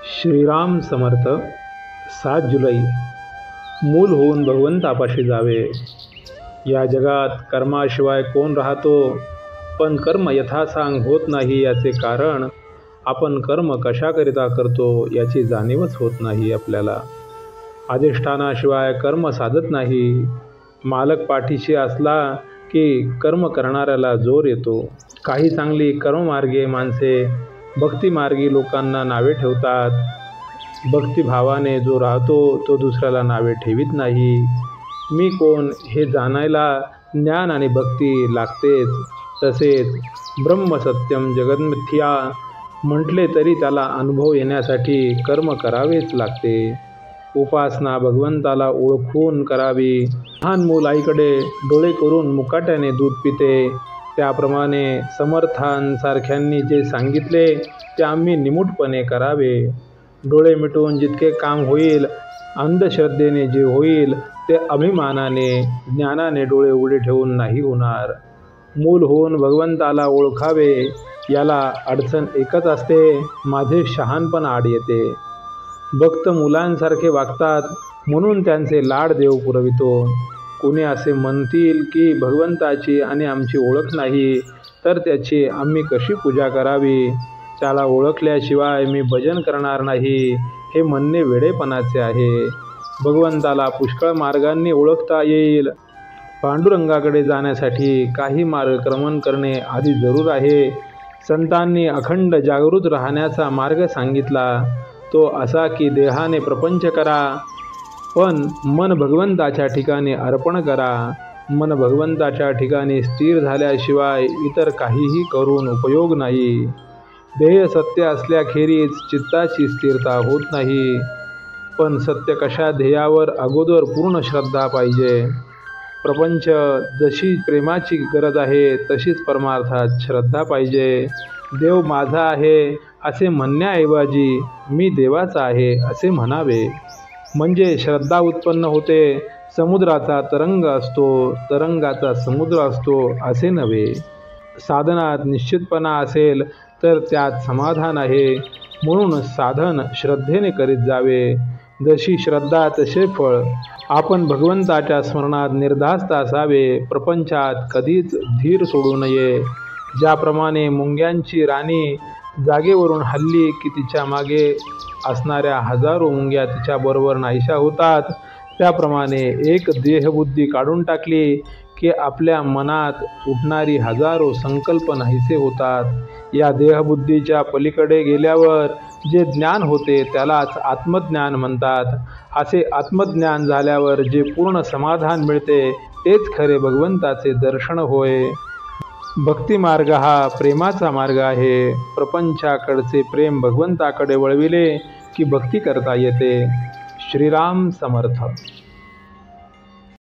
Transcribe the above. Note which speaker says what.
Speaker 1: श्रीराम समर्थ। 7 जुलै। मूल होऊन भगवंतापाशी जावे। या जगात कर्माशिवाय कोण राहतो, पण कर्म यथासांग होत नाही याचे कारण आपण कर्म कशाकरिता करतो याची जाणीवच होत नाही आपल्याला। अधिष्ठानाशिवाय कर्म साधत नाही। मालक पाठीशी असला की कर्म करणाऱ्याला जोर येतो। काही चांगली कर्ममार्गी माणसे भक्तिमार्गी लोकांना नावे ठेवतात। भक्तिभावाने जो राहतो तो दुसऱ्याला नावे ठेवीत नाही। मी कोण हे जाणायला ज्ञान आणि भक्ती लागतेच। तसेच ब्रह्म सत्यम जगन्मिथ्या म्हटले तरी त्याला अनुभव येण्यासाठी कर्म करावेच लागते। उपासना भगवंताला ओळखून करावी। लहान मूल आईकडे डोळे करून मुकाट्याने दूध पिते, त्याप्रमाणे समर्थांसारख्यांनी जे सांगितले ते आम्ही निमूटपणे करावे। डोळे मिटून जितके काम होईल, अंधश्रद्धेने जे होईल ते अभिमानाने ज्ञानाने डोळे उघडे ठेवून नाही होणार। मूल होऊन भगवंताला ओळखावे याला अडचण एकच असते, माझे शहाणपण आड येते। भक्त मुलांसारखे वागतात म्हणून त्यांचे लाड देव पुरवितो। कोणी असे म्हणतील की भगवंताची आणि आमची ओळख नाही, तर त्याची आम्ही कशी पूजा करावी? त्याला ओळखल्याशिवाय मी भजन करणार नाही, हे म्हणणे वेडेपणाचे आहे। भगवंताला पुष्कळ मार्गांनी ओळखता येईल। पांडुरंगाकडे जाण्यासाठी काही मार्गक्रमण करणे आधी जरूर आहे। संतांनी अखंड जागृत राहण्याचा मार्ग सांगितला, तो असा की देहाने प्रपंच करा, पण मन भगवंताच्या ठिकाणी अर्पण करा। मन भगवंताच्या ठिकाणी स्थिर झाल्याशिवाय इतर काहीही करून उपयोग नाही। ध्येय सत्य असल्याखेरीज चित्ताची स्थिरता होत नाही, पण सत्य कशा ध्येयावर अगोदर पूर्ण श्रद्धा पाहिजे। प्रपंच जशी प्रेमाची गरज आहे तशीच परमार्थात श्रद्धा पाहिजे। देव माझा आहे असे म्हणण्याऐवजी मी देवाचा आहे असे म्हणावे, म्हणजे श्रद्धा उत्पन्न होते। समुद्राचा तरंग असतो, तरंगाचा समुद्र असतो असे नव्हे। साधनात निश्चितपणा असेल तर त्यात समाधान आहे, म्हणून साधन श्रद्धेने करीत जावे। जशी श्रद्धा तसे फळ। आपण भगवंताच्या स्मरणात निर्धास्त असावे, प्रपंचात कधीच धीर सोडू नये। ज्याप्रमाणे मुंग्यांची राणी जागेवरून हलली की तिच्या मागे असणाऱ्या हजारो मुंग्या तिच्याबरोबर नाहीशा होतात, त्याप्रमाणे एक देहबुद्धी काढून टाकली की आपल्या मनात उठणारी हजारो संकल्प नाहीसे होतात। या देहबुद्धीच्या पलीकडे गेल्यावर जे ज्ञान होते त्यालाच आत्मज्ञान म्हणतात। असे आत्मज्ञान झाल्यावर जे पूर्ण समाधान मिळते तेच खरे भगवंताचे दर्शन होय। भक्तिमार्ग हा प्रेमाचा मार्ग आहे। प्रपंचाकडचे प्रेम भगवंताकडे वळविले की भक्ती करता येते। श्रीराम समर्थ।